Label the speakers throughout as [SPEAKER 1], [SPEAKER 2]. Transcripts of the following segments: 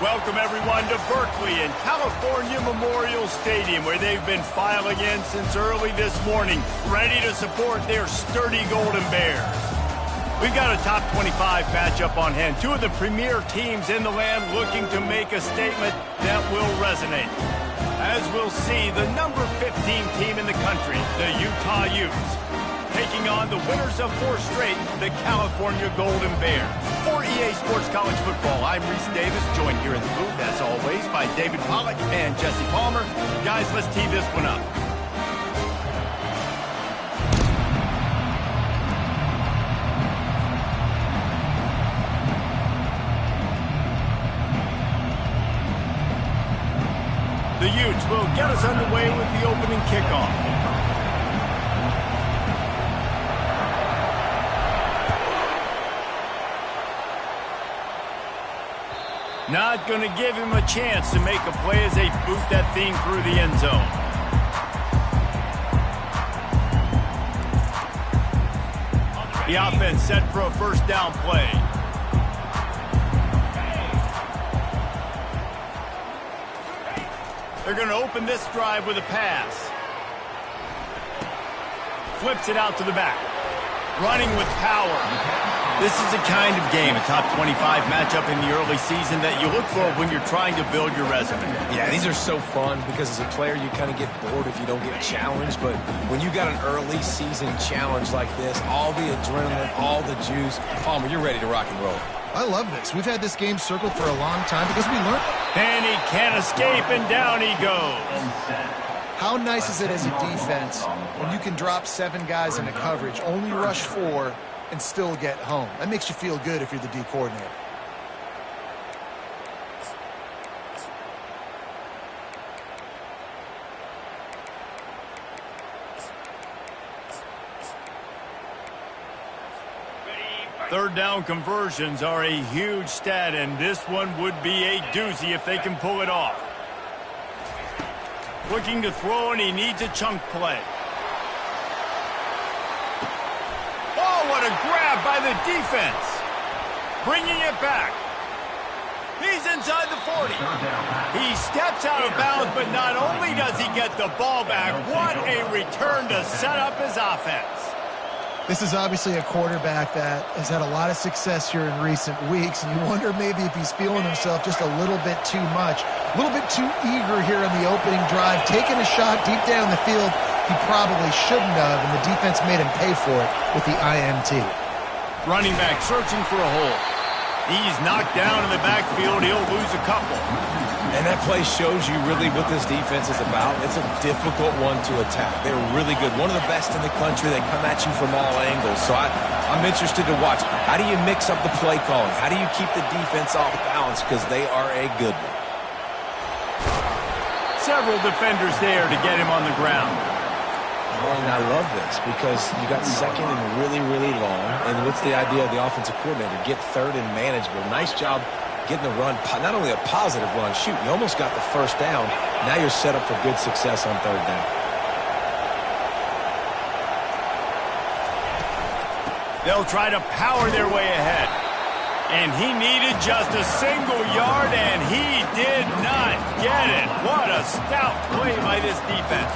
[SPEAKER 1] Welcome, everyone, to Berkeley and California Memorial Stadium, where they've been filing in since early this morning, ready to support their sturdy Golden Bears. We've got a top 25 matchup on hand. Two of the premier teams in the land looking to make a statement that will resonate. As we'll see, the number 15 team in the country, the Utah Utes, taking on the winners of 4 straight, the California Golden Bears. For EA Sports College Football, I'm Reese Davis, joined here in the booth, as always, by David Pollack and Jesse Palmer. Guys, let's tee this one up. The Utes will get us underway with the opening kickoff. Not going to give him a chance to make a play as they boot that thing through the end zone. The offense set for a first down play. They're going to open this drive with a pass. Flips it out to the back. Running with power. This is the kind of game, a top 25 matchup in the early season, that you look for when you're trying to build your resume.
[SPEAKER 2] Yeah, these are so fun because as a player, you kind of get bored if you don't get challenged. But when you got an early season challenge like this, all the adrenaline, all the juice, Palmer, you're ready to rock and roll.
[SPEAKER 3] I love this. We've had this game circled for a long time because we learned.
[SPEAKER 1] And he can't escape, and down he goes.
[SPEAKER 3] How nice is it as a defense when you can drop 7 guys into coverage, only rush 4, and still get home? That makes you feel good if you're the D coordinator.
[SPEAKER 1] Third down conversions are a huge stat, and this one would be a doozy if they can pull it off. Looking to throw, and he needs a chunk play. Oh, what a grab by the defense. Bringing it back. He's inside the 40. He steps out of bounds, but not only does he get the ball back, what a return to set up his offense.
[SPEAKER 3] This is obviously a quarterback that has had a lot of success here in recent weeks, and you wonder maybe if he's feeling himself just a little bit too much, a little bit too eager here in the opening drive, taking a shot deep down the field he probably shouldn't have, and the defense made him pay for it with the INT.
[SPEAKER 1] Running back searching for a hole. He's knocked down in the backfield. He'll lose a couple.
[SPEAKER 2] And that play shows you really what this defense is about. It's a difficult one to attack. They're really good. One of the best in the country. They come at you from all angles. So I'm interested to watch. How do you mix up the play calling? How do you keep the defense off balance? Because they are a good one.
[SPEAKER 1] Several defenders there to get him on the ground.
[SPEAKER 2] And I love this because you got second and really, really long. And what's the idea of the offensive coordinator? Get third and manageable. Nice job getting the run, not only a positive run, shoot, you almost got the first down. Now you're set up for good success on third down.
[SPEAKER 1] They'll try to power their way ahead. And he needed just a single yard, and he did not get it. What a stout play by this defense.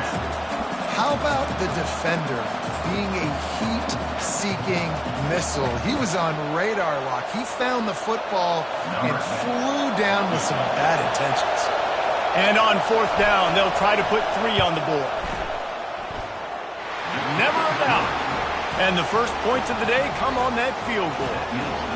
[SPEAKER 3] How about the defender being a heat-seeking missile? He was on radar lock. He found the football and flew down with some bad intentions.
[SPEAKER 1] And on fourth down, they'll try to put 3 on the board. Never a doubt. And the first points of the day come on that field goal.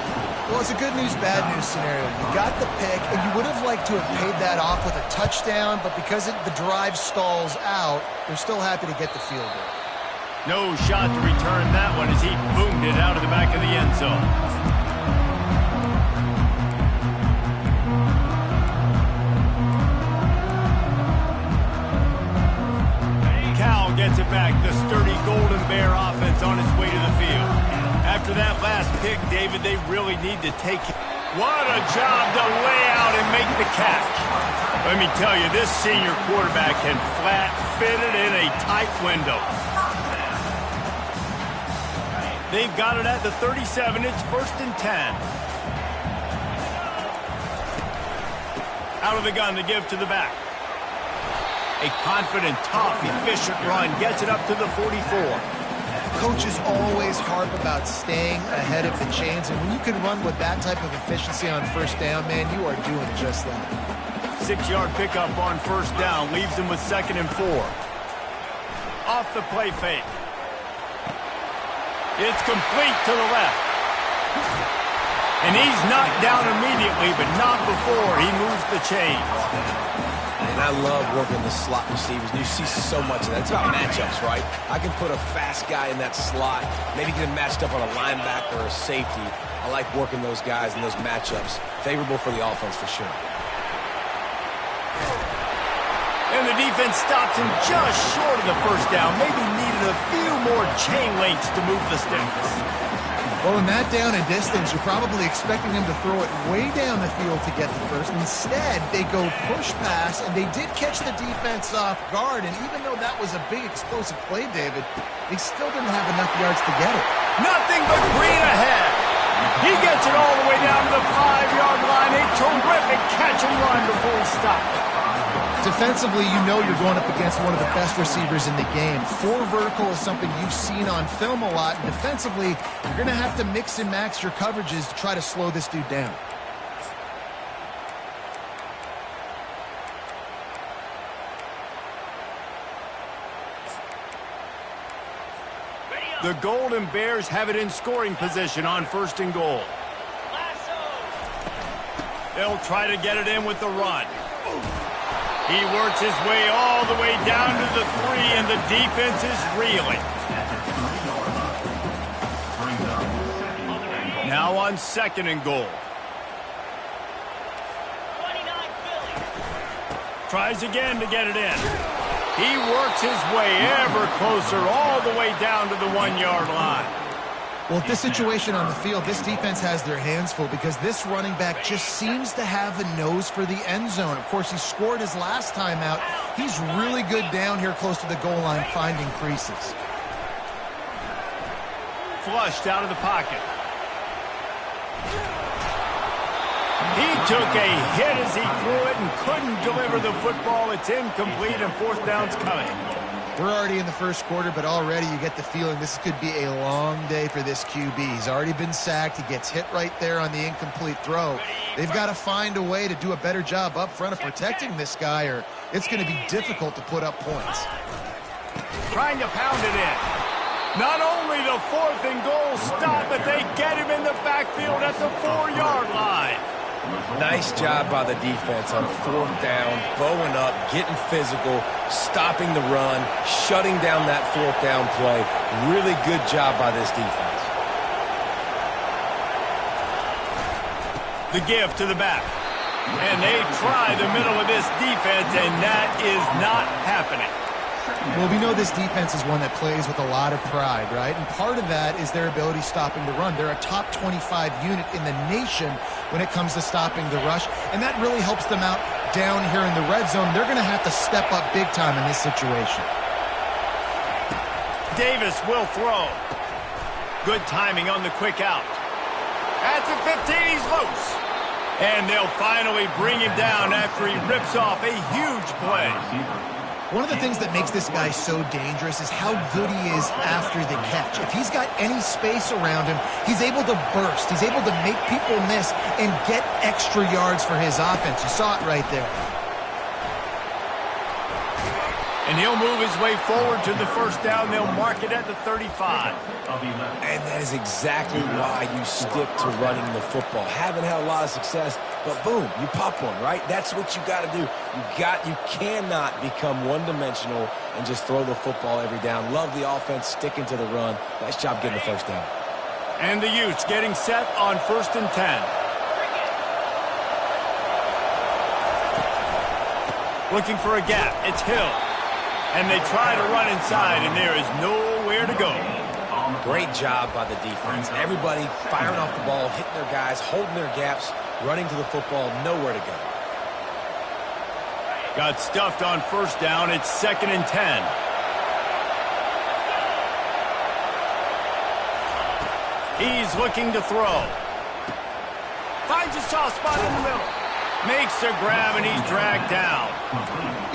[SPEAKER 3] Well, it's a good news, bad news scenario. You got the pick, and you would have liked to have paid that off with a touchdown, but because the drive stalls out, they're still happy to get the field goal.
[SPEAKER 1] No shot to return that one as he boomed it out of the back of the end zone. Cal gets it back. The sturdy Golden Bear offense on its way to the field. After that last pick, David, they really need to take it. What a job to lay out and make the catch. Let me tell you, this senior quarterback can flat fit it in a tight window. They've got it at the 37. It's 1st and 10. Out of the gun to give to the back. A confident, tough, efficient run gets it up to the 44.
[SPEAKER 3] Coaches always harp about staying ahead of the chains, and when you can run with that type of efficiency on first down, man, you are doing just that.
[SPEAKER 1] 6-yard pickup on first down leaves him with 2nd and 4. Off the play fake. It's complete to the left. And he's knocked down immediately, but not before he moves the chains.
[SPEAKER 2] And I love working the slot receivers. You see so much of that. It's about matchups, right? I can put a fast guy in that slot, maybe get him matched up on a linebacker or a safety. I like working those guys in those matchups. Favorable for the offense for sure.
[SPEAKER 1] And the defense stops him just short of the first down. Maybe needed a few more chain links to move the sticks.
[SPEAKER 3] Well, in that down and distance, you're probably expecting them to throw it way down the field to get the first. Instead, they go push pass, and they did catch the defense off guard. And even though that was a big explosive play, David, they still didn't have enough yards to get it.
[SPEAKER 1] Nothing but green ahead. He gets it all the way down to the 5-yard line. A terrific catch and run before he stopped.
[SPEAKER 3] Defensively, you know you're going up against one of the best receivers in the game. 4 vertical is something you've seen on film a lot. And defensively, you're going to have to mix and match your coverages to try to slow this dude down.
[SPEAKER 1] The Golden Bears have it in scoring position on 1st and goal. They'll try to get it in with the run. He works his way all the way down to the 3, and the defense is reeling. Now on 2nd and goal. Tries again to get it in. He works his way ever closer all the way down to the 1-yard line.
[SPEAKER 3] Well, this situation on the field, this defense has their hands full because this running back just seems to have a nose for the end zone. Of course, he scored his last time out. He's really good down here close to the goal line, finding creases.
[SPEAKER 1] Flushed out of the pocket. He took a hit as he threw it and couldn't deliver the football. It's incomplete, and 4th down's coming.
[SPEAKER 3] We're already in the first quarter, but already you get the feeling this could be a long day for this QB. He's already been sacked. He gets hit right there on the incomplete throw. They've got to find a way to do a better job up front of protecting this guy, or it's going to be difficult to put up points.
[SPEAKER 1] Trying to pound it in. Not only the 4th and goal stop, but they get him in the backfield at the 4-yard line.
[SPEAKER 2] Nice job by the defense on 4th down, bowing up, getting physical, stopping the run, shutting down that 4th down play. Really good job by this defense.
[SPEAKER 1] The give to the back. And they try the middle of this defense, and that is not happening.
[SPEAKER 3] Well, we know this defense is one that plays with a lot of pride, right? And part of that is their ability stopping the run. They're a top 25 unit in the nation when it comes to stopping the rush, and that really helps them out down here in the red zone. They're going to have to step up big time in this situation.
[SPEAKER 1] Davis will throw. Good timing on the quick out. At the 15, he's loose. And they'll finally bring him down after he rips off a huge play.
[SPEAKER 3] One of the things that makes this guy so dangerous is how good he is after the catch. If he's got any space around him, he's able to burst. He's able to make people miss and get extra yards for his offense. You saw it right there.
[SPEAKER 1] And he'll move his way forward to the 1st down. They'll mark it at the 35.
[SPEAKER 2] And that is exactly why you stick to running the football. Haven't had a lot of success, but boom, you pop one, right? That's what you got to do. You cannot become one-dimensional and just throw the football every down. Love the offense, sticking to the run. Nice job getting the 1st down.
[SPEAKER 1] And the Utes getting set on 1st and 10. Looking for a gap. It's Hill. And they try to run inside, and there is nowhere to go.
[SPEAKER 2] Great job by the defense. Everybody firing off the ball, hitting their guys, holding their gaps, running to the football, nowhere to go.
[SPEAKER 1] Got stuffed on 1st down. It's 2nd and 10. He's looking to throw. Finds a soft spot in the middle. Makes the grab, and he's dragged down.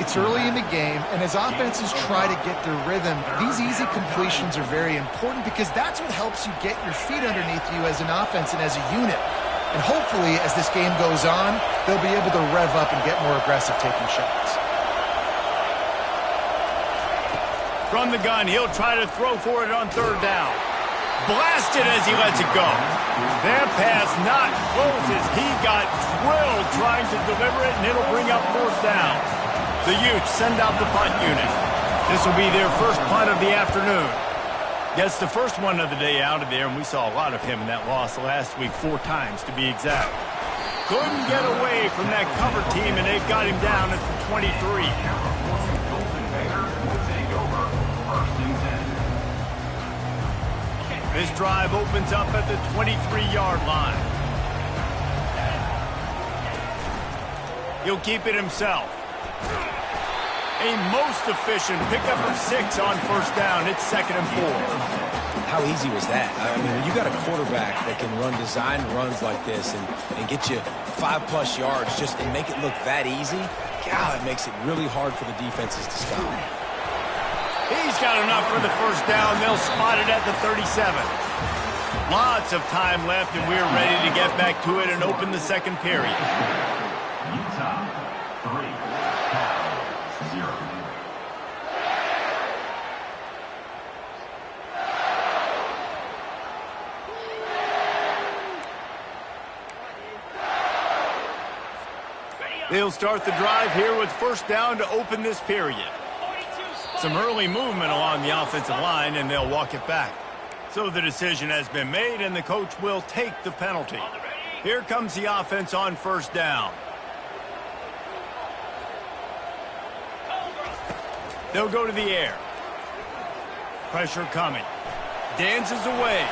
[SPEAKER 3] It's early in the game, and as offenses try to get their rhythm, these easy completions are very important because that's what helps you get your feet underneath you as an offense and as a unit. And hopefully, as this game goes on, they'll be able to rev up and get more aggressive taking shots.
[SPEAKER 1] From the gun, he'll try to throw for it on third down. Blasted as he lets it go. That pass not close as he got drilled trying to deliver it, and it'll bring up fourth down. The Utes send out the punt unit. This will be their first punt of the afternoon. Gets the first one of the day out of there, and we saw a lot of him in that loss last week, 4 times to be exact. Couldn't get away from that cover team, and they've got him down at the 23. This drive opens up at the 23-yard line. He'll keep it himself. A most efficient pickup of 6 on first down. It's 2nd and 4.
[SPEAKER 2] How easy was that? I mean, when you got a quarterback that can run design runs like this and get you 5+ yards just and make it look that easy, God, it makes it really hard for the defenses to stop.
[SPEAKER 1] He's got enough for the first down. They'll spot it at the 37. Lots of time left, and we're ready to get back to it and open the second period.
[SPEAKER 4] Utah, 3, Cal, 0.
[SPEAKER 1] They'll start the drive here with first down to open this period. Some early movement along the offensive line, and they'll walk it back. So the decision has been made, and the coach will take the penalty. Here comes the offense on first down. They'll go to the air. Pressure coming. Dances away.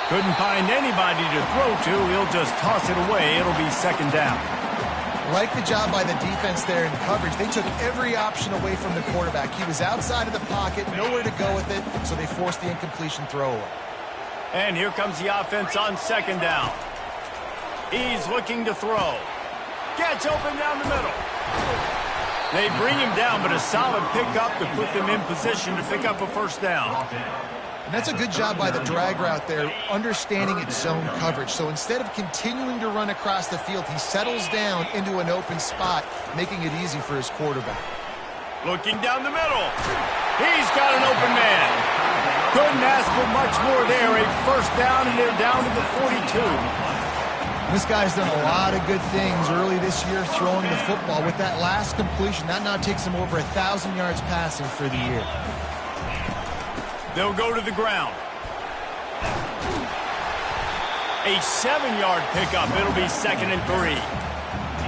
[SPEAKER 1] Couldn't find anybody to throw to. He'll just toss it away. It'll be 2nd down.
[SPEAKER 3] Like the job by the defense there in coverage. They took every option away from the quarterback. He was outside of the pocket, nowhere to go with it, so they forced the incompletion throw away.
[SPEAKER 1] And here comes the offense on 2nd down. He's looking to throw. Gets open down the middle. They bring him down, but a solid pickup to put them in position to pick up a first down.
[SPEAKER 3] And that's a good job by the drag route there, understanding its zone coverage. So instead of continuing to run across the field, he settles down into an open spot, making it easy for his quarterback.
[SPEAKER 1] Looking down the middle. He's got an open man. Couldn't ask for much more there. A first down, and they're down to the 42.
[SPEAKER 3] This guy's done a lot of good things early this year throwing the football. With that last completion, that now takes him over 1,000 yards passing for the year.
[SPEAKER 1] They'll go to the ground. A 7-yard pickup. It'll be 2nd and 3.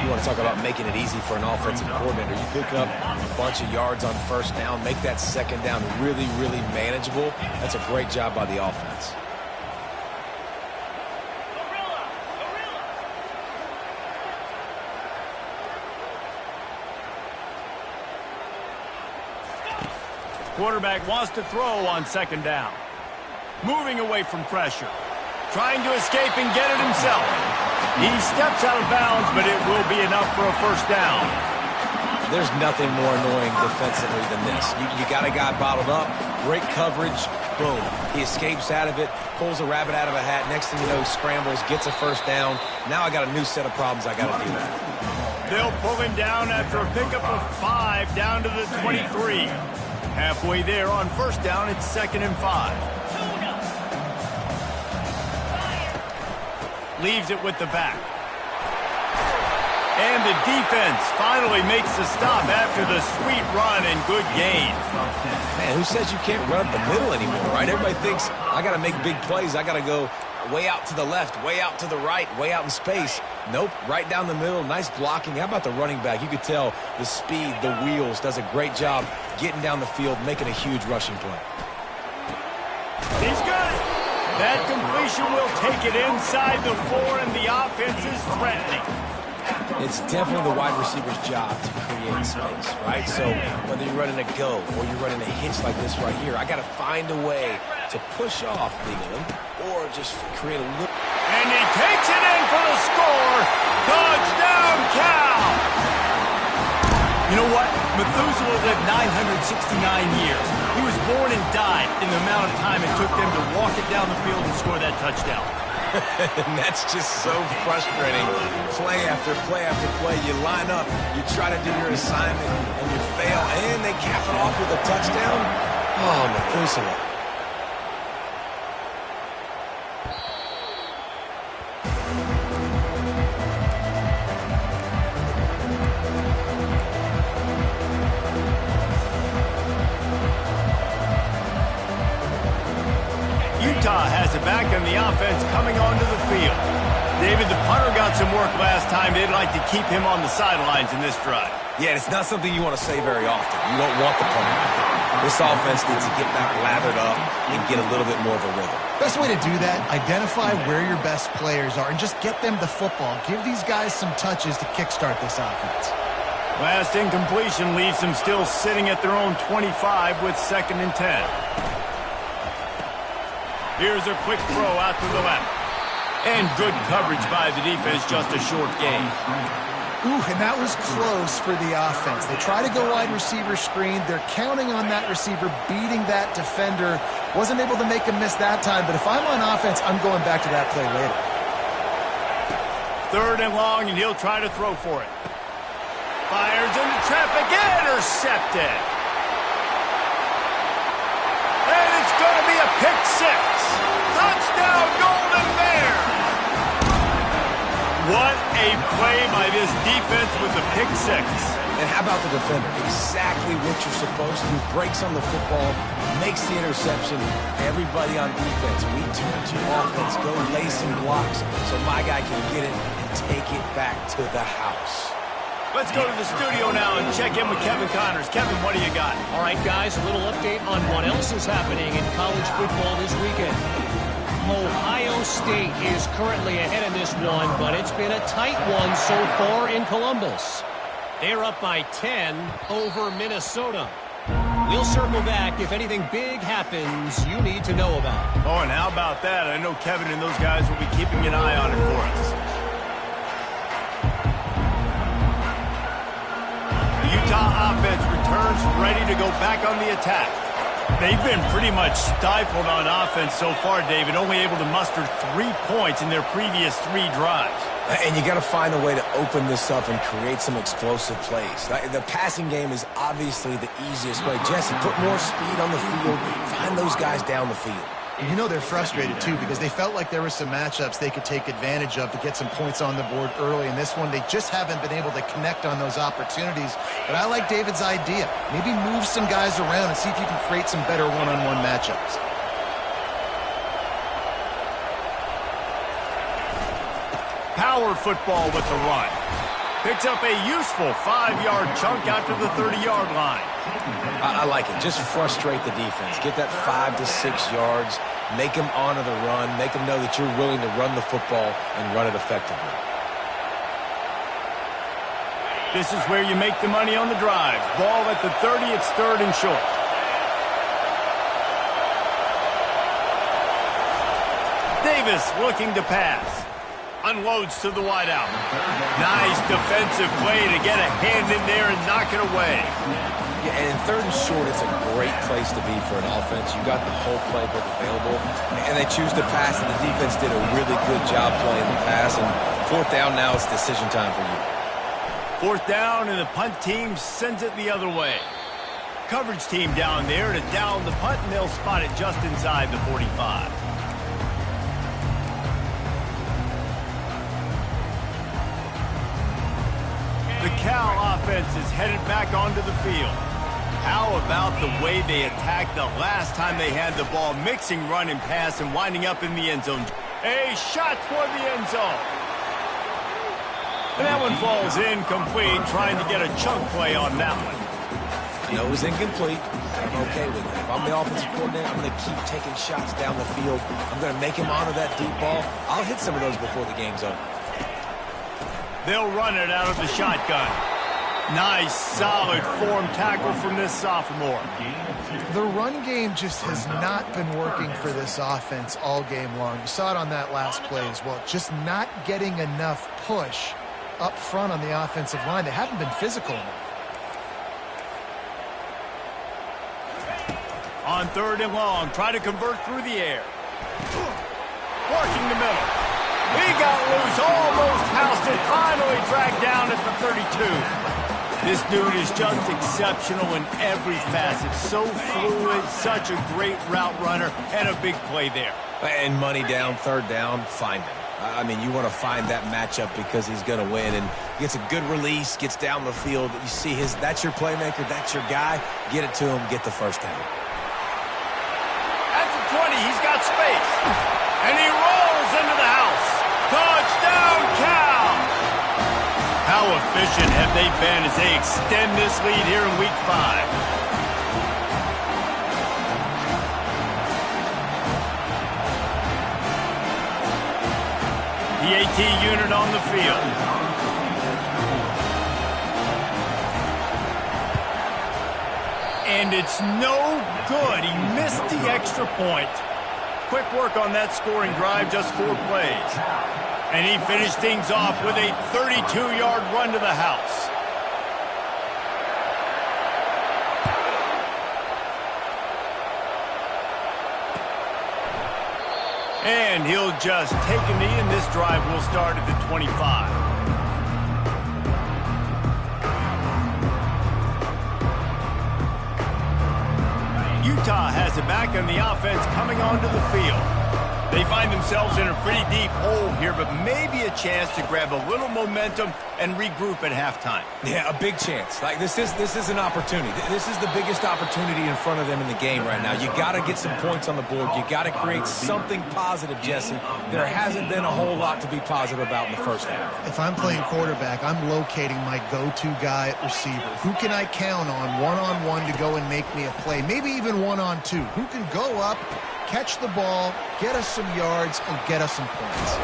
[SPEAKER 2] You want to talk about making it easy for an offensive coordinator. You pick up a bunch of yards on first down, make that 2nd down really, really manageable. That's a great job by the offense.
[SPEAKER 1] Quarterback wants to throw on 2nd down. Moving away from pressure. Trying to escape and get it himself. He steps out of bounds, but it will be enough for a first down.
[SPEAKER 2] There's nothing more annoying defensively than this. You got a guy bottled up, great coverage, boom. He escapes out of it, pulls a rabbit out of a hat. Next thing you know, scrambles, gets a first down. Now I got a new set of problems I got to deal with.
[SPEAKER 1] They'll pull him down after a pickup of 5 down to the 23. Halfway there on first down, it's 2nd and 5. Leaves it with the back. And the defense finally makes the stop after the sweet run and good gain.
[SPEAKER 2] Man, who says you can't run up the middle anymore, right? Everybody thinks I got to make big plays. I got to go way out to the left, way out to the right, way out in space. Nope, right down the middle, nice blocking. How about the running back? You could tell the speed, the wheels, does a great job getting down the field, making a huge rushing play.
[SPEAKER 1] He's got it. That completion will take it inside the 4, and the offense is threatening.
[SPEAKER 2] It's definitely the wide receiver's job to create space, right? So whether you're running a go or you're running a hitch like this right here, I got to find a way to push off legally or just create a little...
[SPEAKER 1] And he takes it in for the score. Touchdown, Cal! You know what? Methuselah lived 969 years. He was born and died in the amount of time it took them to walk it down the field and score that touchdown.
[SPEAKER 2] And that's just so frustrating. Play after play after play. You line up, you try to do your assignment, and you fail, and they cap it off with a touchdown. Oh, Methuselah.
[SPEAKER 1] Utah has it back on the offense coming onto the field. David, the punter got some work last time. They'd like to keep him on the sidelines in this drive.
[SPEAKER 2] Yeah, it's not something you want to say very often. You don't want the punter. This offense needs to get back lathered up and get a little bit more of a rhythm.
[SPEAKER 3] Best way to do that, identify where your best players are and just get them the football. Give these guys some touches to kickstart this offense.
[SPEAKER 1] Last incompletion leaves them still sitting at their own 25 with 2nd and 10. Here's a quick throw out to the left. And good coverage by the defense, just a short gain.
[SPEAKER 3] Ooh, and that was close for the offense. They try to go wide receiver screen. They're counting on that receiver beating that defender. Wasn't able to make him miss that time, but if I'm on offense, I'm going back to that play later.
[SPEAKER 1] 3rd and long, and he'll try to throw for it. Fires into traffic, intercepted. And it's going to be a pick 6. Touchdown, Golden Bears! What a play by this defense with the pick 6.
[SPEAKER 2] And how about the defender? Exactly what you're supposed to. Breaks on the football, makes the interception. Everybody on defense, we turn to offense, go lay some blocks so my guy can get it and take it back to the house.
[SPEAKER 1] Let's go to the studio now and check in with Kevin Connors. Kevin, what do you got?
[SPEAKER 5] All right, guys, a little update on what else is happening in college football this weekend. Ohio State is currently ahead in this one, but it's been a tight one so far in Columbus. They're up by 10 over Minnesota. We'll circle back if anything big happens you need to know about.
[SPEAKER 1] Oh, and how about that? I know Kevin and those guys will be keeping an eye on it for us. Utah offense returns ready to go back on the attack. They've been pretty much stifled on offense so far, David, only able to muster 3 points in their previous 3 drives.
[SPEAKER 2] And you got to find a way to open this up and create some explosive plays. The passing game is obviously the easiest way. Jesse, put more speed on the field. Find those guys down the field.
[SPEAKER 3] You know they're frustrated, too, because they felt like there were some matchups they could take advantage of to get some points on the board early. In this one, they just haven't been able to connect on those opportunities. But I like David's idea. Maybe move some guys around and see if you can create some better one-on-one matchups.
[SPEAKER 1] Power football with the run. Picks up a useful 5-yard chunk out to the 30-yard line.
[SPEAKER 2] I like it. Just frustrate the defense. Get that 5 to 6 yards. Make them honor the run. Make them know that you're willing to run the football and run it effectively.
[SPEAKER 1] This is where you make the money on the drive. Ball at the 30, it's 3rd and short. Davis looking to pass. Unloads to the wideout. Nice defensive play to get a hand in there and knock it away.
[SPEAKER 2] Yeah, and in 3rd and short, it's a great place to be for an offense. You got the whole playbook available, and they choose to pass, and the defense did a really good job playing the pass. And 4th down now, it's decision time for you.
[SPEAKER 1] 4th down, and the punt team sends it the other way. Coverage team down there to down the punt, and they'll spot it just inside the 45. The Cal offense is headed back onto the field. How about the way they attacked the last time they had the ball, mixing run and pass and winding up in the end zone. A shot toward the end zone. And that one falls incomplete, trying to get a chunk play on that one.
[SPEAKER 2] I know it was incomplete. I'm okay with it. If I'm the offensive coordinator, I'm going to keep taking shots down the field. I'm going to make him honor that deep ball. I'll hit some of those before the game's over.
[SPEAKER 1] They'll run it out of the shotgun. Nice, solid form tackle from this sophomore.
[SPEAKER 3] The run game just has not been working for this offense all game long. You saw it on that last play as well. Just not getting enough push up front on the offensive line. They haven't been physical enough.
[SPEAKER 1] On 3rd and long, try to convert through the air. Working the middle. He got loose, almost housed it, finally dragged down at the 32. This dude is just exceptional in every facet. So fluid, such a great route runner, and a big play there.
[SPEAKER 2] And money down, 3rd down, find him. I mean, you want to find that matchup because he's going to win. And gets a good release, gets down the field. You see that's your playmaker, that's your guy. Get it to him, get the 1st down.
[SPEAKER 1] At the 20, he's got space. And he rolls into the house. Touchdown, Cal! How efficient have they been as they extend this lead here in Week 5? The AT unit on the field. And it's no good. He missed the extra point. Quick work on that scoring drive, just 4 plays. And he finished things off with a 32-yard run to the house. And he'll just take a knee, and this drive will start at the 25. Utah has it back on the offense coming onto the field. They find themselves in a pretty deep hole here, but maybe a chance to grab a little momentum and regroup at halftime.
[SPEAKER 2] Yeah, a big chance. Like this is an opportunity. This is the biggest opportunity in front of them in the game right now. You got to get some points on the board. You got to create something positive, Jesse. There hasn't been a whole lot to be positive about in the 1st half.
[SPEAKER 3] If I'm playing quarterback, I'm locating my go-to guy at receiver. Who can I count on one-on-one to go and make me a play? Maybe even one-on-two. Who can go up, catch the ball, get us some yards, and get us some points.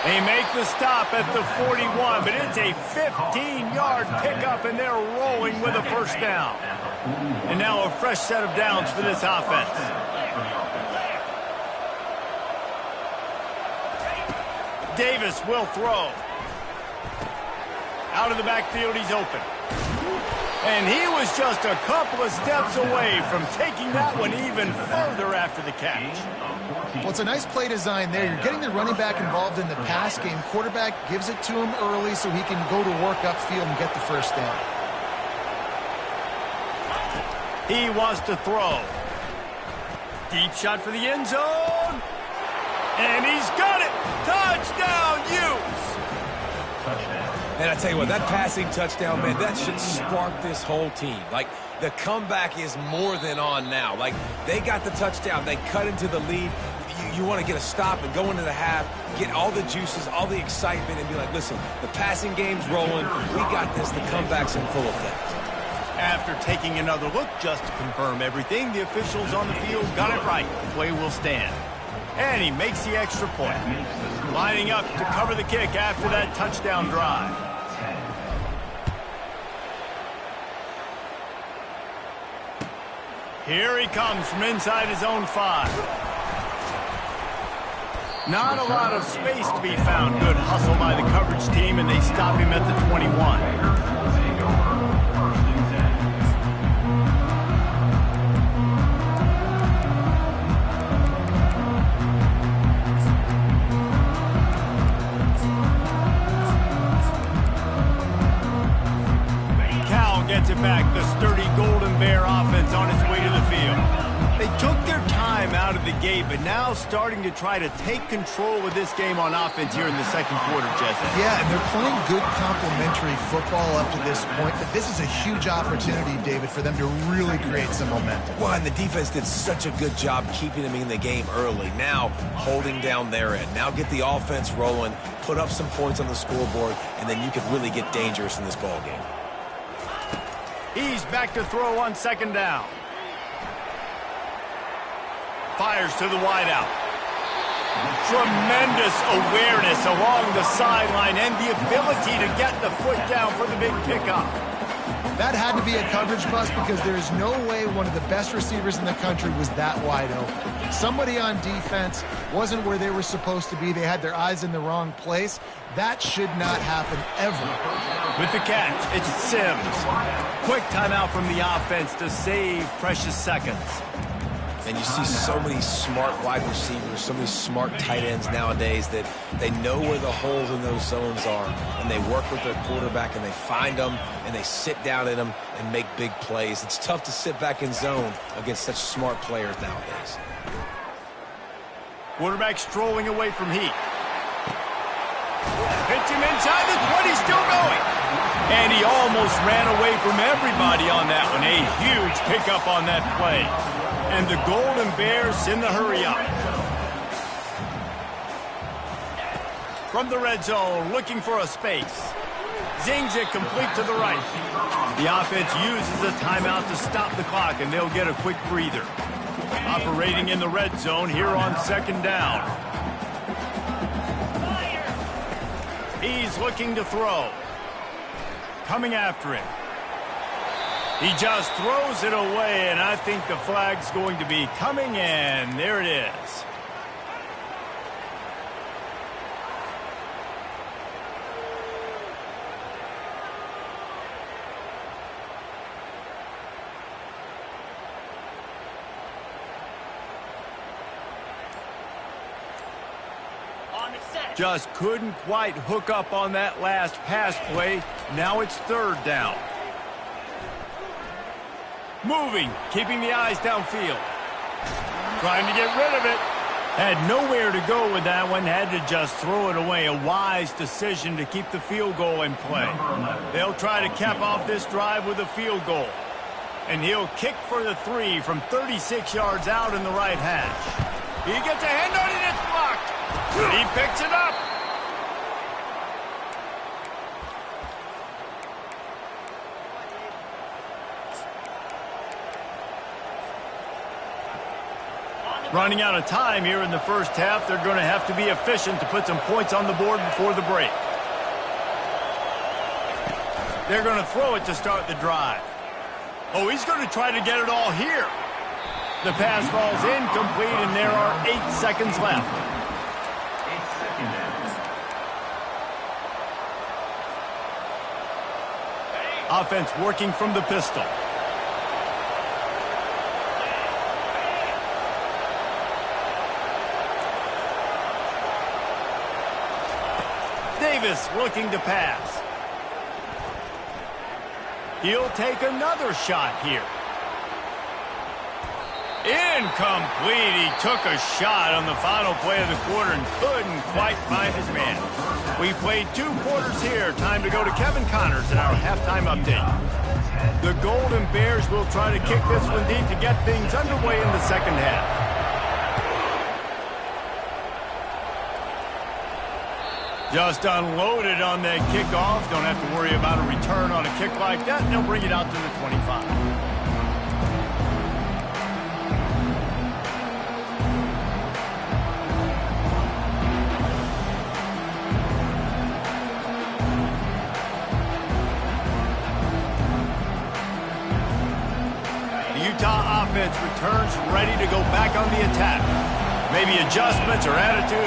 [SPEAKER 1] They make the stop at the 41, but it's a 15-yard pickup, and they're rolling with a 1st down. And now a fresh set of downs for this offense. Davis will throw. Out of the backfield, he's open. And he was just a couple of steps away from taking that one even further after the catch.
[SPEAKER 3] Well, it's a nice play design there. You're getting the running back involved in the pass game. Quarterback gives it to him early so he can go to work upfield and get the 1st down.
[SPEAKER 1] He wants to throw. Deep shot for the end zone. And he's got it. Touchdown, Utes.
[SPEAKER 2] And I tell you what, that passing touchdown, man, that should spark this whole team. Like, the comeback is more than on now. Like, they got the touchdown. They cut into the lead. You want to get a stop and go into the half, get all the juices, all the excitement, and be like, listen, the passing game's rolling. We got this. The comeback's in full effect.
[SPEAKER 1] After taking another look just to confirm everything, the officials on the field got it right. The play will stand. And he makes the extra point. Lining up to cover the kick after that touchdown drive. Here he comes from inside his own 5. Not a lot of space to be found. Good hustle by the coverage team, and they stop him at the 21. Gets it back, the sturdy Golden Bear offense on its way to the field. They took their time out of the gate, but now starting to try to take control of this game on offense here in the 2nd quarter, Jesse.
[SPEAKER 3] Yeah, and they're playing good complementary football up to this point, but this is a huge opportunity, David, for them to really create some momentum.
[SPEAKER 2] Well, and the defense did such a good job keeping them in the game early. Now, holding down their end. Now get the offense rolling, put up some points on the scoreboard, and then you could really get dangerous in this ball game.
[SPEAKER 1] He's back to throw on 2nd down. Fires to the wideout. Tremendous awareness along the sideline and the ability to get the foot down for the big pickup.
[SPEAKER 3] That had to be a coverage bust because there is no way one of the best receivers in the country was that wide open. Somebody on defense wasn't where they were supposed to be. They had their eyes in the wrong place. That should not happen ever.
[SPEAKER 1] With the catch, it's Sims. Quick timeout from the offense to save precious seconds.
[SPEAKER 2] And you see so many smart wide receivers, so many smart tight ends nowadays that they know where the holes in those zones are, and they work with their quarterback, and they find them, and they sit down in them and make big plays. It's tough to sit back in zone against such smart players nowadays.
[SPEAKER 1] Quarterback strolling away from heat. Hits him inside the 20, still going. And he almost ran away from everybody on that one. A huge pickup on that play. And the Golden Bears in the hurry-up. From the red zone, looking for a space. Zings it complete to the right. The offense uses a timeout to stop the clock, and they'll get a quick breather. Operating in the red zone here on second down. He's looking to throw. Coming after him. He just throws it away, and I think the flag's going to be coming in. There it is. Just couldn't quite hook up on that last pass play. Now it's third down. Moving, keeping the eyes downfield. Trying to get rid of it. Had nowhere to go with that one. Had to just throw it away. A wise decision to keep the field goal in play. They'll try to cap off this drive with a field goal. And he'll kick for the 3 from 36 yards out in the right hash. He gets a hand on it, it's blocked. He picks it up. Running out of time here in the first half. They're going to have to be efficient to put some points on the board before the break. They're going to throw it to start the drive. Oh, he's going to try to get it all here. The pass falls incomplete, and there are 8 seconds left. Offense working from the pistol. Davis looking to pass. He'll take another shot here. Incomplete. He took a shot on the final play of the quarter and couldn't quite find his man. We played 2 quarters here. Time to go to Kevin Connors in our halftime update. The Golden Bears will try to kick this one deep to get things underway in the second half. Just unloaded on that kickoff. Don't have to worry about a return on a kick like that. They'll bring it out to the 25. The Utah offense returns ready to go back on the attack. Maybe adjustments or attitude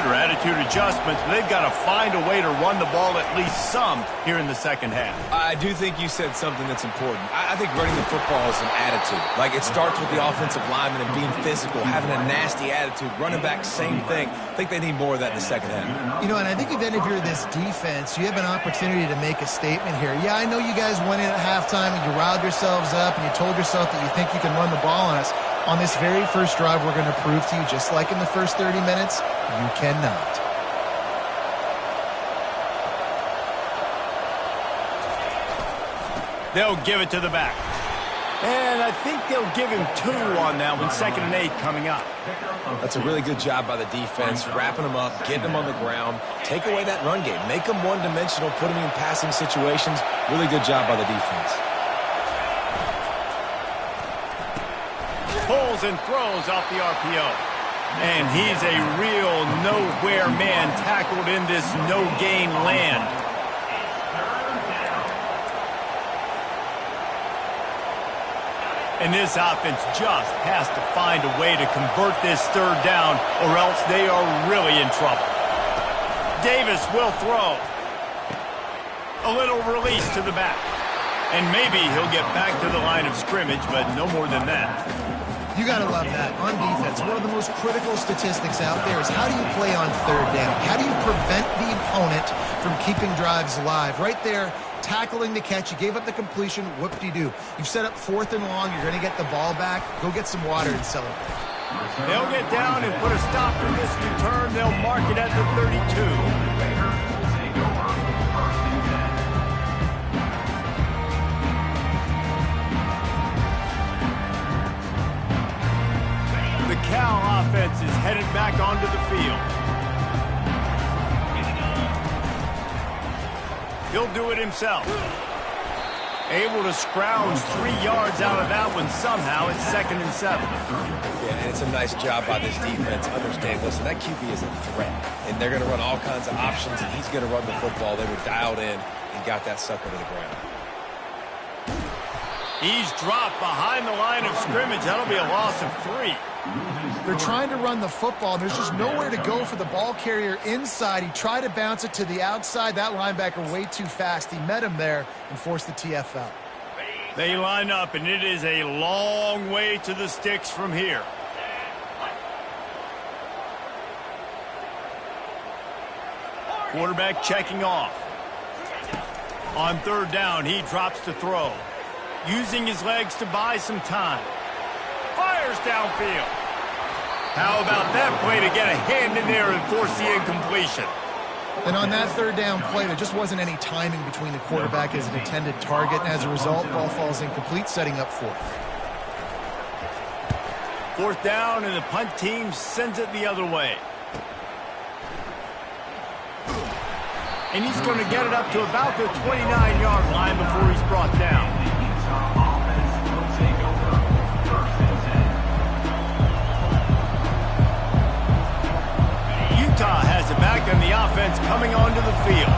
[SPEAKER 1] adjustments, but they've got to find a way to run the ball at least some here in the second half.
[SPEAKER 2] I do think you said something that's important. I think running the football is an attitude. Like, it starts with the offensive lineman and being physical, having a nasty attitude. Running back, same thing. I think they need more of that in the second half.
[SPEAKER 3] You know, and I think then if you're this defense, you have an opportunity to make a statement here. Yeah, I know you guys went in at halftime and you riled yourselves up and you told yourself that you think you can run the ball on us. On this very first drive, we're going to prove to you, just like in the first 30 minutes, you cannot.
[SPEAKER 1] They'll give it to the back. And I think they'll give him 2 on that one. 2nd and 8 coming up.
[SPEAKER 2] That's a really good job by the defense, wrapping them up, getting them on the ground. Take away that run game. Make them one-dimensional, put them in passing situations. Really good job by the defense.
[SPEAKER 1] Pulls and throws off the RPO. And he's a real nowhere man tackled in this no-gain land. And this offense just has to find a way to convert this third down, or else they are really in trouble. Davis will throw. A little release to the back. And maybe he'll get back to the line of scrimmage, but no more than that.
[SPEAKER 3] You got to love that. On defense, one of the most critical statistics out there is how do you play on third down? How do you prevent the opponent from keeping drives alive? Right there, tackling the catch. You gave up the completion. Whoop-de-doo. You've set up 4th and long. You're going to get the ball back. Go get some water and celebrate.
[SPEAKER 1] They'll get down and put a stop to this return. They'll mark it at the 32. The Cal offense is headed back onto the field. He'll do it himself. Able to scrounge 3 yards out of that one somehow. It's 2nd and 7.
[SPEAKER 2] Yeah, and it's a nice job by this defense. Understand, listen, that QB is a threat, and they're going to run all kinds of options, and he's going to run the football. They were dialed in and got that sucker to the ground.
[SPEAKER 1] He's dropped behind the line of scrimmage. That'll be a loss of 3.
[SPEAKER 3] They're trying to run the football. There's just nowhere to go for the ball carrier inside. He tried to bounce it to the outside. That linebacker way too fast. He met him there and forced the TFL.
[SPEAKER 1] They line up, and it is a long way to the sticks from here. Quarterback checking off. On 3rd down, he drops to throw. Using his legs to buy some time. Fires downfield. How about that play to get a hand in there and force the incompletion?
[SPEAKER 3] And on that 3rd down play, there just wasn't any timing between the quarterback and his intended target. And as a result, ball falls incomplete, setting up 4th.
[SPEAKER 1] 4th down, and the punt team sends it the other way. And he's going to get it up to about the 29-yard line before he's brought down. Utah has it back on the offense coming onto the field.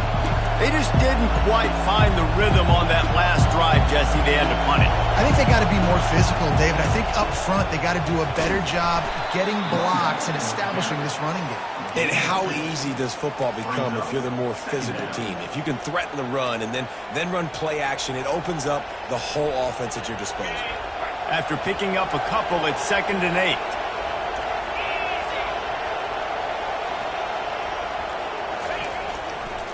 [SPEAKER 1] They just didn't quite find the rhythm on that last drive, Jesse. They had to punt it.
[SPEAKER 3] I think they got to be more physical, David. I think up front they got to do a better job getting blocks and establishing this running game.
[SPEAKER 2] And how easy does football become if you're the more physical team? If you can threaten the run and then run play action, it opens up the whole offense at your disposal.
[SPEAKER 1] After picking up a couple, it's 2nd and 8.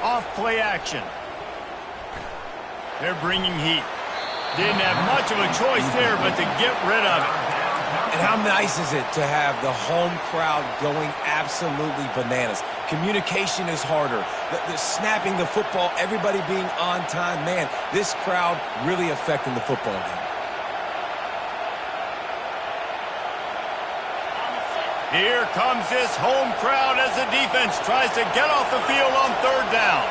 [SPEAKER 1] Off play action. They're bringing heat. Didn't have much of a choice there, but to get rid of it.
[SPEAKER 2] And how nice is it to have the home crowd going absolutely bananas? Communication is harder. The snapping the football, everybody being on time. Man, this crowd really affecting the football game.
[SPEAKER 1] Here comes this home crowd as the defense tries to get off the field on 3rd down.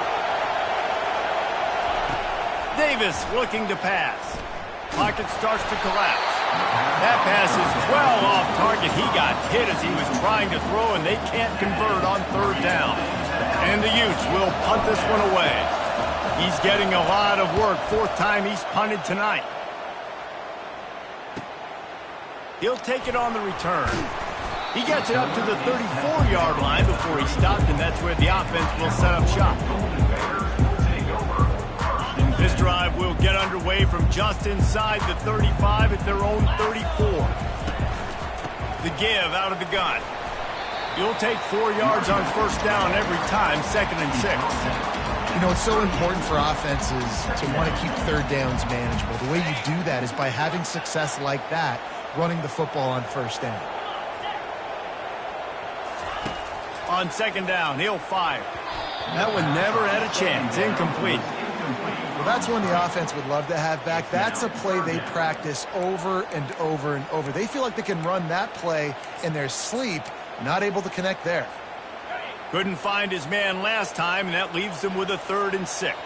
[SPEAKER 1] Davis looking to pass. Pocket starts to collapse. That pass is well off target. He got hit as he was trying to throw, and they can't convert on 3rd down. And the Utes will punt this one away. He's getting a lot of work. 4th time he's punted tonight. He'll take it on the return. He gets it up to the 34-yard line before he stopped, and that's where the offense will set up shop. This drive will get underway from just inside the 35 at their own 34. The give out of the gun. You'll take 4 yards on 1st down every time, 2nd and 6.
[SPEAKER 3] You know, it's so important for offenses to want to keep 3rd downs manageable. The way you do that is by having success like that, running the football on 1st down.
[SPEAKER 1] On 2nd down, he'll fire. That one never had a chance. Incomplete.
[SPEAKER 3] Well, that's one the offense would love to have back. That's a play they practice over and over and over. They feel like they can run that play in their sleep, not able to connect there.
[SPEAKER 1] Couldn't find his man last time, and that leaves him with a 3rd and 6.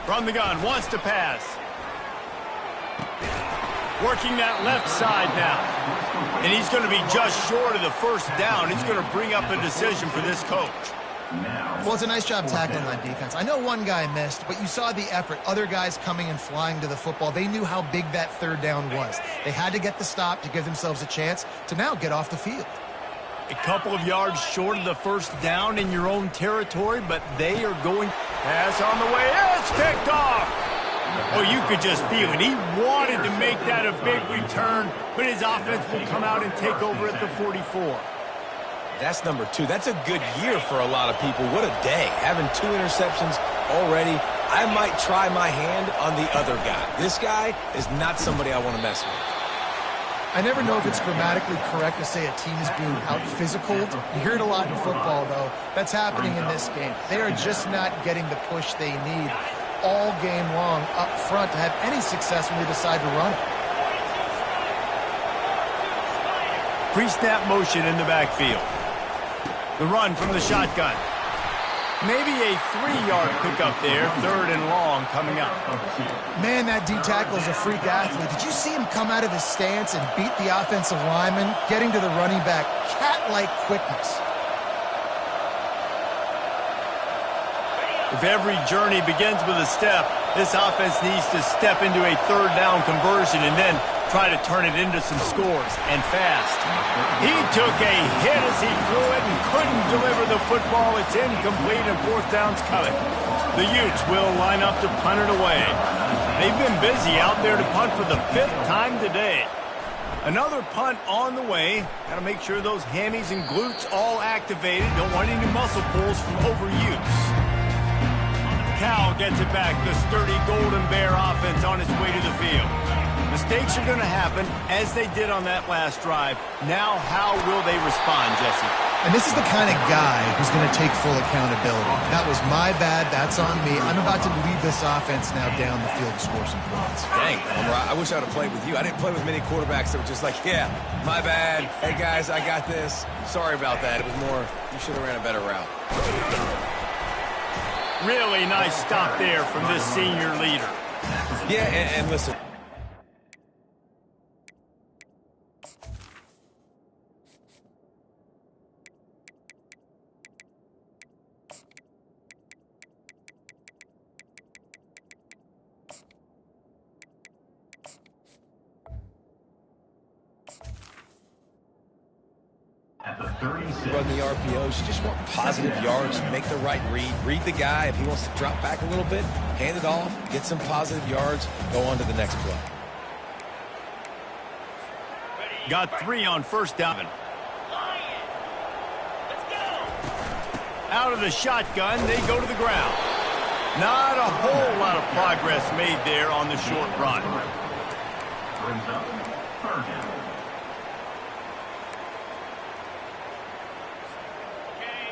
[SPEAKER 1] From the gun, wants to pass. Working that left side now. And he's going to be just short of the 1st down. It's going to bring up a decision for this coach.
[SPEAKER 3] Well, it's a nice job tackling on defense. I know one guy missed, but you saw the effort. Other guys coming and flying to the football. They knew how big that third down was. They had to get the stop to give themselves a chance to now get off the field.
[SPEAKER 1] A couple of yards short of the first down in your own territory, but they are going. Pass on the way. It's picked off. Oh, you could just feel it. He wanted to make that a big return, but his offense will come out and take over at the 44.
[SPEAKER 2] That's number 2. That's a good year for a lot of people. What a day. Having 2 interceptions already. I might try my hand on the other guy. This guy is not somebody I want to mess with.
[SPEAKER 3] I never know if it's grammatically correct to say a team is being out-physicaled. You hear it a lot in football, though. That's happening in this game. They are just not getting the push they need all game long up front to have any success when they decide to run it.
[SPEAKER 1] Pre-snap motion in the backfield. The run from the shotgun. Maybe a 3-yard pickup there. 3rd and long coming up.
[SPEAKER 3] Man, that D tackle is a freak athlete. Did you see him come out of his stance and beat the offensive lineman, getting to the running back? Cat-like quickness.
[SPEAKER 1] If every journey begins with a step, this offense needs to step into a 3rd down conversion and then try to turn it into some scores, and fast. He took a hit as he threw it and couldn't deliver the football. It's incomplete and 4th down's coming. The Utes will line up to punt it away. They've been busy out there to punt for the 5th time today. Another punt on the way. Got to make sure those hammies and glutes all activated. Don't want any muscle pulls from overuse. Cal gets it back. The sturdy Golden Bear offense on its way to the field. Mistakes are going to happen, as they did on that last drive. Now, how will they respond, Jesse?
[SPEAKER 3] And this is the kind of guy who's going to take full accountability. That was my bad. That's on me. I'm about to lead this offense now down the field to score some points.
[SPEAKER 2] Dang, Homer, I wish I would have played with you. I didn't play with many quarterbacks that were just like, yeah, my bad. Hey, guys, I got this. Sorry about that. It was more, you should have ran a better route.
[SPEAKER 1] Really nice stop there from this senior leader.
[SPEAKER 2] Yeah, and listen. Run the RPOs. You just want positive yards. Make the right read. Read the guy. If he wants to drop back a little bit, hand it off. Get some positive yards. Go on to the next play.
[SPEAKER 1] Got 3 on 1st down. Out of the shotgun, they go to the ground. Not a whole lot of progress made there on the short run.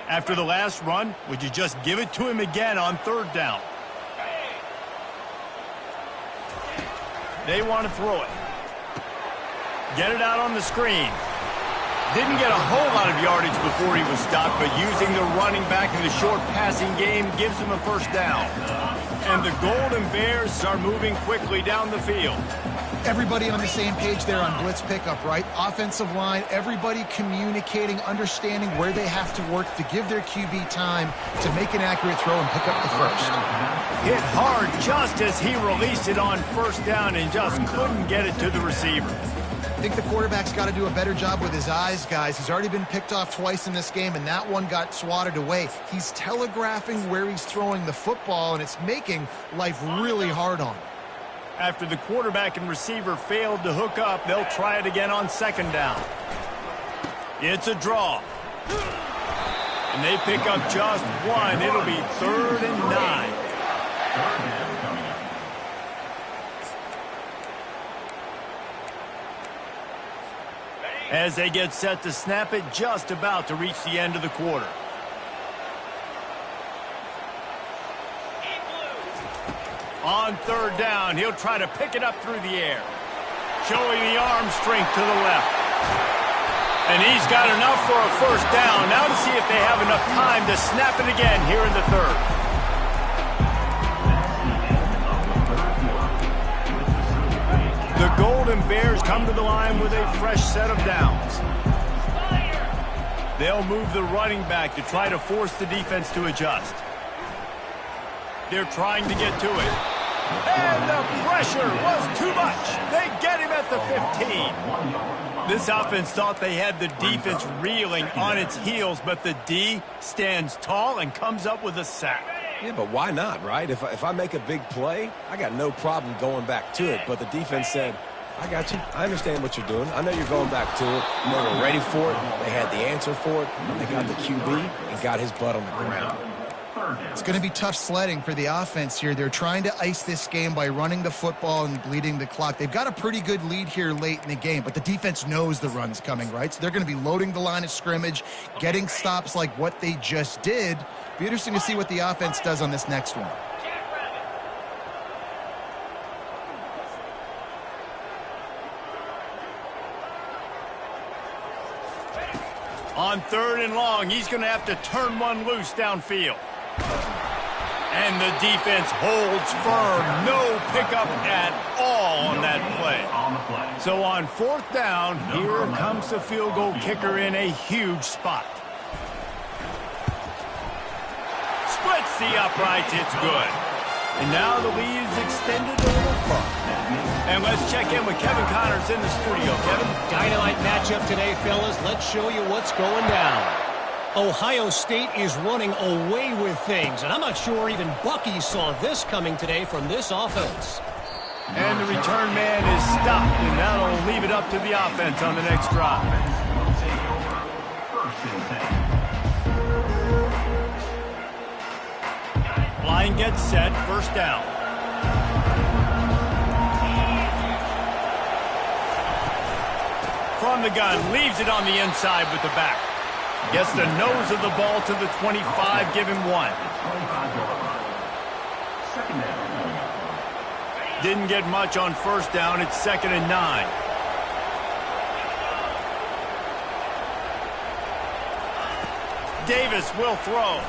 [SPEAKER 1] After the last run, would you just give it to him again on 3rd down? They want to throw it. Get it out on the screen. Didn't get a whole lot of yardage before he was stopped, but using the running back in the short passing game gives him a 1st down. And the Golden Bears are moving quickly down the field.
[SPEAKER 3] Everybody on the same page there on blitz pickup, right? Offensive line, everybody communicating, understanding where they have to work to give their QB time to make an accurate throw and pick up the 1st.
[SPEAKER 1] Hit hard just as he released it on 1st down and just couldn't get it to the receiver.
[SPEAKER 3] I think the quarterback's got to do a better job with his eyes, guys. He's already been picked off twice in this game, and that one got swatted away. He's telegraphing where he's throwing the football, and it's making life really hard on him.
[SPEAKER 1] After the quarterback and receiver failed to hook up, they'll try it again on 2nd down. It's a draw. And they pick up just 1. It'll be 3rd and 9. As they get set to snap it, just about to reach the end of the quarter. On 3rd down, he'll try to pick it up through the air. Showing the arm strength to the left. And he's got enough for a 1st down. Now to see if they have enough time to snap it again here in the 3rd. The Golden Bears come to the line with a fresh set of downs. They'll move the running back to try to force the defense to adjust. They're trying to get to it. And the pressure was too much. They get him at the 15. This offense thought they had the defense reeling on its heels, but the D stands tall and comes up with a sack.
[SPEAKER 2] Yeah, but why not, right? If I make a big play, I got no problem going back to it. But the defense said, I got you. I understand what you're doing. I know you're going back to it. And they were ready for it. They had the answer for it. And they got the QB and got his butt on the ground.
[SPEAKER 3] It's going to be tough sledding for the offense here. They're trying to ice this game by running the football and bleeding the clock. They've got a pretty good lead here late in the game, but the defense knows the run's coming, right? So they're going to be loading the line of scrimmage, getting stops like what they just did. Be interesting to see what the offense does on this next one.
[SPEAKER 1] On 3rd and long, he's going to have to turn one loose downfield. And the defense holds firm. No pickup at all on that play. So on 4th down, here comes the field goal kicker in a huge spot. Splits the uprights. It's good. And now the lead is extended a little further. And let's check in with Kevin Connors in the studio. Kevin?
[SPEAKER 5] Dynamite matchup today, fellas. Let's show you what's going down. Ohio State is running away with things, and I'm not sure even Bucky saw this coming today from this offense.
[SPEAKER 1] And the return man is stopped, and that'll leave it up to the offense on the next drive. Line gets set, 1st down. From the gun, leaves it on the inside with the back. Gets the nose of the ball to the 25, give him 1. Didn't get much on 1st down, it's 2nd and 9. Davis will throw.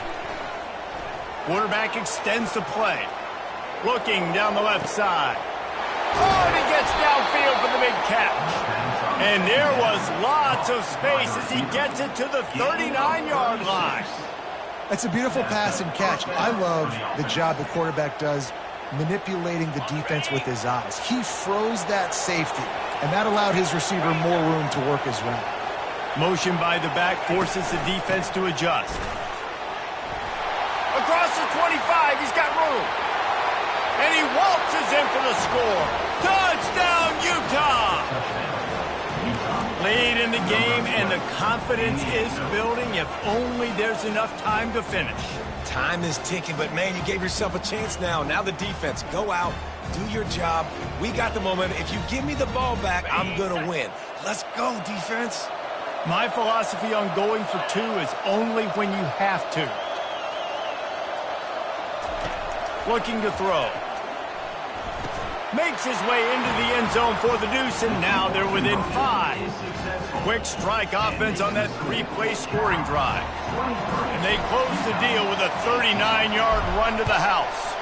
[SPEAKER 1] Quarterback extends the play. Looking down the left side. Oh, and he gets downfield for the big catch. And there was lots of space as he gets it to the 39-yard line.
[SPEAKER 3] That's a beautiful pass and catch. I love the job the quarterback does manipulating the defense with his eyes. He froze that safety, and that allowed his receiver more room to work his route.
[SPEAKER 1] Motion by the back forces the defense to adjust. Across the 25, he's got room. And he waltzes in for the score. Touchdown, Utah! Lead in the game, and the confidence is building if only there's enough time to finish.
[SPEAKER 2] Time is ticking, but, man, you gave yourself a chance now. Now the defense, go out, do your job. We got the momentum. If you give me the ball back, I'm going to win. Let's go, defense.
[SPEAKER 1] My philosophy on going for 2 is only when you have to. Looking to throw. Makes his way into the end zone for the deuce, and now they're within 5. Quick strike offense on that 3-play scoring drive. And they close the deal with a 39-yard run to the house.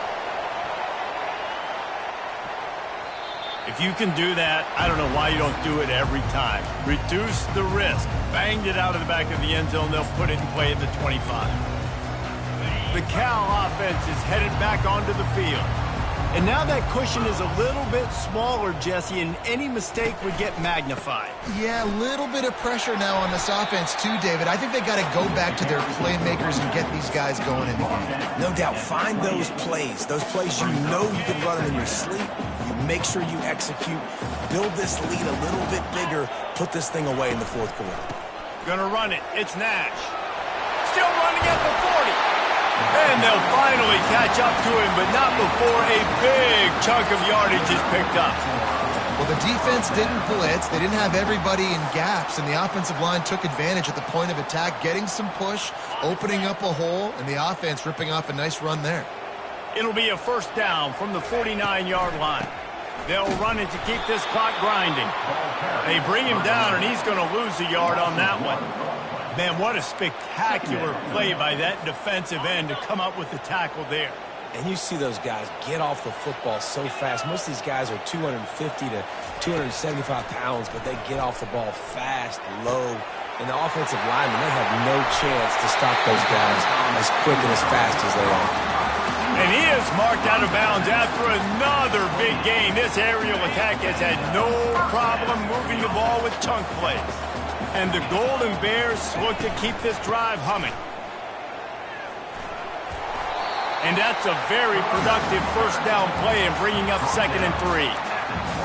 [SPEAKER 1] If you can do that, I don't know why you don't do it every time. Reduce the risk. Banged it out of the back of the end zone. They'll put it in play at the 25. The Cal offense is headed back onto the field. And now that cushion is a little bit smaller, Jesse, and any mistake would get magnified.
[SPEAKER 3] Yeah, a little bit of pressure now on this offense too, David. I think they got to go back to their playmakers and get these guys going in the game.
[SPEAKER 2] No doubt. Find those plays you know you can run them in your sleep. You make sure you execute. Build this lead a little bit bigger. Put this thing away in the 4th quarter.
[SPEAKER 1] Gonna run it. It's Nash. Still running at the 40. And they'll finally catch up to him, but not before a big chunk of yardage is picked up.
[SPEAKER 3] Well, the defense didn't blitz. They didn't have everybody in gaps, and the offensive line took advantage at the point of attack, getting some push, opening up a hole, and the offense ripping off a nice run there.
[SPEAKER 1] It'll be a 1st down from the 49-yard line. They'll run it to keep this clock grinding. They bring him down, and he's going to lose a yard on that one. Man, what a spectacular play by that defensive end to come up with the tackle there.
[SPEAKER 2] And you see those guys get off the football so fast. Most of these guys are 250 to 275 pounds, but they get off the ball fast, low, And the offensive linemen, they have no chance to stop those guys as quick and as fast as they are.
[SPEAKER 1] And he is marked out of bounds after another big gain. This aerial attack has had no problem moving the ball with chunk plays. And the Golden Bears look to keep this drive humming. And that's a very productive first down play and bringing up 2nd and 3.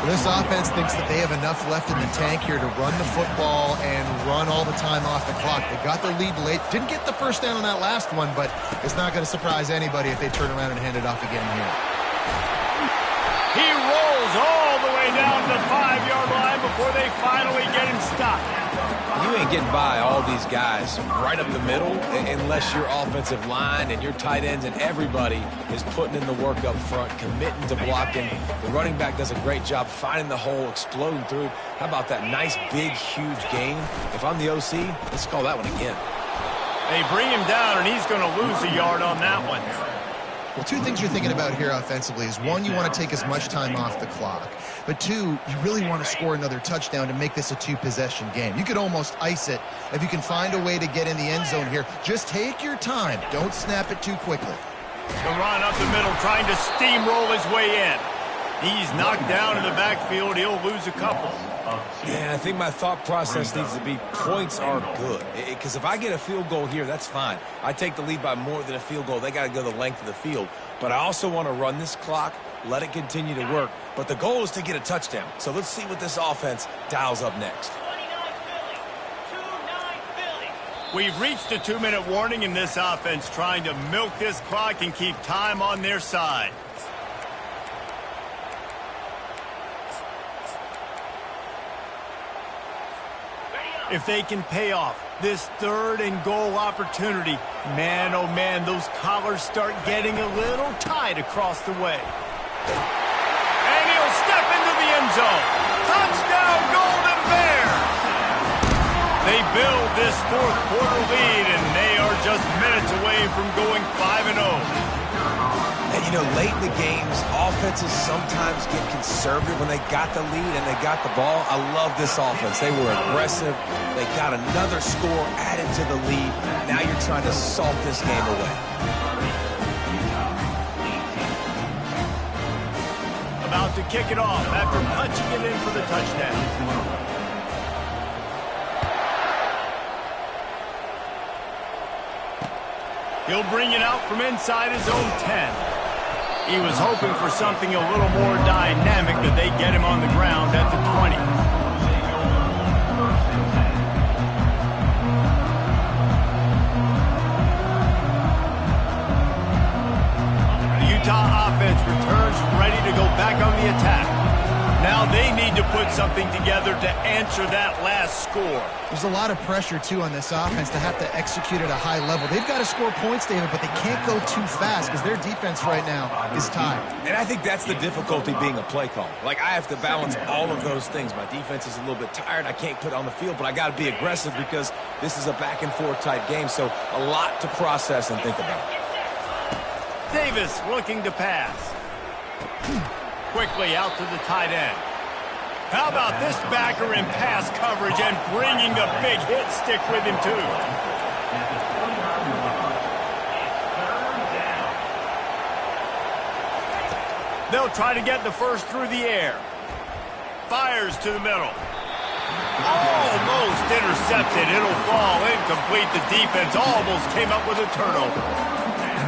[SPEAKER 3] Well, this offense thinks that they have enough left in the tank here to run the football and run all the time off the clock. They got the lead late. Didn't get the first down on that last one, but it's not going to surprise anybody if they turn around and hand it off again here.
[SPEAKER 1] He rolls all the way down to the 5-yard line before they finally get him stopped.
[SPEAKER 2] You ain't getting by all these guys right up the middle unless your offensive line and your tight ends and everybody is putting in the work up front, committing to blocking. The running back does a great job finding the hole, exploding through. How about that nice, big, huge gain? If I'm the OC, let's call that one again.
[SPEAKER 1] They bring him down, and he's going to lose a yard on that one.
[SPEAKER 3] Well, two things you're thinking about here offensively is, one, you want to take as much time off the clock. But two, you really want to score another touchdown to make this a 2-possession game. You could almost ice it if you can find a way to get in the end zone here. Just take your time. Don't snap it too quickly.
[SPEAKER 1] The run up the middle, trying to steamroll his way in. He's knocked down in the backfield. He'll lose a couple.
[SPEAKER 2] Yeah, I think my thought process needs to be points are good. Because if I get a field goal here, that's fine. I take the lead by more than a field goal. They got to go the length of the field. But I also want to run this clock, let it continue to work. But the goal is to get a touchdown. So let's see what this offense dials up next.
[SPEAKER 1] We've reached a 2-minute warning in this offense, trying to milk this clock and keep time on their side. If they can pay off this 3rd and goal opportunity, man, oh man, those collars start getting a little tight across the way. And he'll step into the end zone. Touchdown, Golden Bears! They build this 4th quarter lead, and they are just minutes away from going 5-0.
[SPEAKER 2] And, you know, late in the games, offenses sometimes get conservative when they got the lead and they got the ball. I love this offense. They were aggressive. They got another score added to the lead. Now you're trying to salt this game away.
[SPEAKER 1] About to kick it off after punching it in for the touchdown. He'll bring it out from inside his own 10. He was hoping for something a little more dynamic, but they get him on the ground at the 20. The Utah offense returns ready to go back on the attack. Now they need to put something together to answer that last score.
[SPEAKER 3] There's a lot of pressure, too, on this offense to have to execute at a high level. They've got to score points, David, but they can't go too fast because their defense right now is tired.
[SPEAKER 2] And I think that's the difficulty being a play caller. Like, I have to balance all of those things. My defense is a little bit tired. I can't put it on the field, but I got to be aggressive because this is a back-and-forth type game, so a lot to process and think about.
[SPEAKER 1] Davis looking to pass. Quickly out to the tight end. How about this backer in pass coverage and bringing the big hit stick with him, too? They'll try to get the first through the air. Fires to the middle. Almost intercepted. It'll fall incomplete. The defense almost came up with a turnover.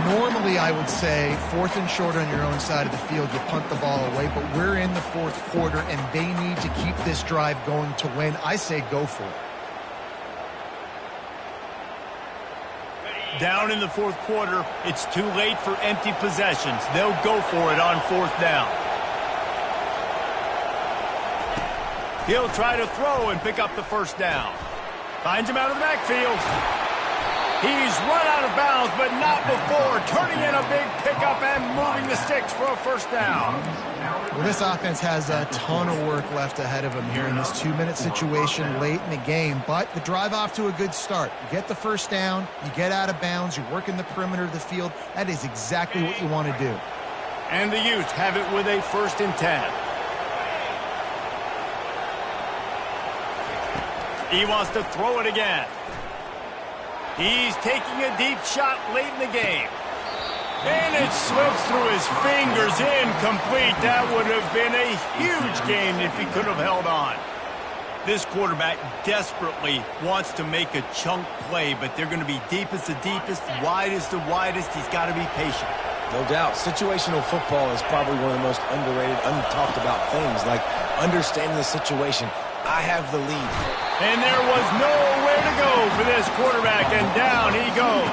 [SPEAKER 3] Normally, I would say 4th and short on your own side of the field, you punt the ball away, but we're in the 4th quarter, and they need to keep this drive going to win. I say go for it.
[SPEAKER 1] Down in the 4th quarter, it's too late for empty possessions. They'll go for it on 4th down. He'll try to throw and pick up the first down. Finds him out of the backfield. He's run out of bounds, but not before turning in a big pickup and moving the sticks for a first down.
[SPEAKER 3] Well, this offense has a ton of work left ahead of them here in this 2-minute situation late in the game, but the drive off to a good start. You get the first down, you get out of bounds, you're working the perimeter of the field. That is exactly what you want to do.
[SPEAKER 1] And the Utes have it with a 1st and 10. He wants to throw it again. He's taking a deep shot late in the game. And it slips through his fingers, incomplete. That would have been a huge gain if he could have held on. This quarterback desperately wants to make a chunk play, but they're going to be deep as the deepest, wide as the widest. He's got to be patient.
[SPEAKER 2] No doubt. Situational football is probably one of the most underrated, untalked about things, like understanding the situation. I have the lead.
[SPEAKER 1] And there was nowhere to go for this quarterback, and down he goes.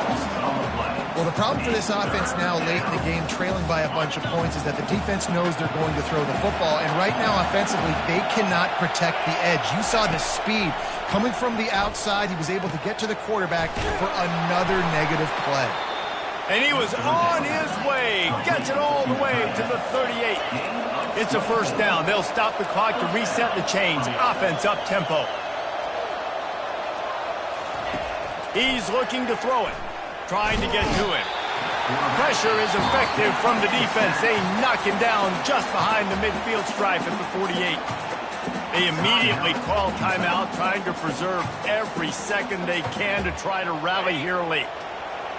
[SPEAKER 3] Well, the problem for this offense now late in the game, trailing by a bunch of points, is that the defense knows they're going to throw the football. And right now, offensively, they cannot protect the edge. You saw the speed coming from the outside. He was able to get to the quarterback for another negative play.
[SPEAKER 1] And he was on his way. Gets it all the way to the 38. It's a first down. They'll stop the clock to reset the chains. Offense up tempo. He's looking to throw it. Trying to get to it. Pressure is effective from the defense. They knock him down just behind the midfield stripe at the 48. They immediately call timeout, trying to preserve every second they can to try to rally here late.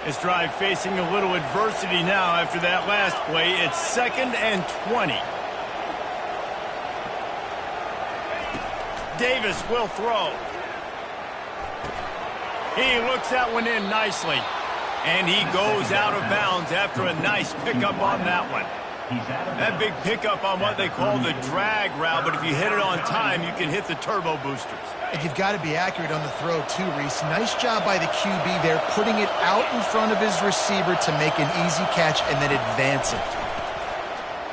[SPEAKER 1] This drive facing a little adversity now after that last play. It's 2nd and 20. Davis will throw. He looks that one in nicely. And he goes out of bounds after a nice pickup on that one. That big pickup on what they call the drag route, but if you hit it on time, you can hit the turbo boosters.
[SPEAKER 3] And you've got to be accurate on the throw too, Reese. Nice job by the QB there, putting it out in front of his receiver to make an easy catch and then advance it.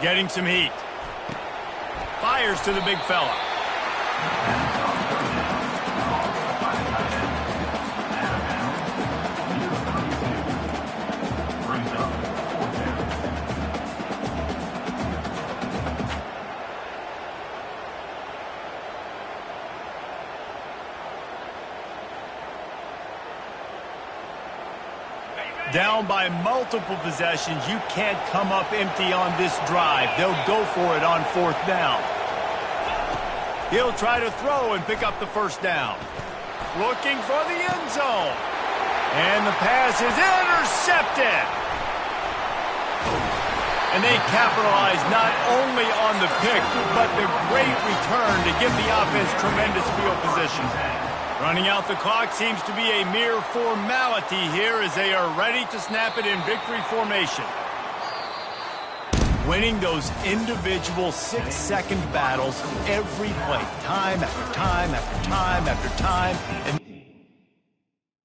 [SPEAKER 1] Getting some heat. Fires to the big fella. Down by multiple possessions, you can't come up empty on this drive. They'll go for it on 4th down. He'll try to throw and pick up the first down. Looking for the end zone. And the pass is intercepted. And they capitalize not only on the pick, but the great return to give the offense tremendous field position. Running out the clock seems to be a mere formality here as they are ready to snap it in victory formation. Winning those individual 6-second battles every play, time after time after time after time. And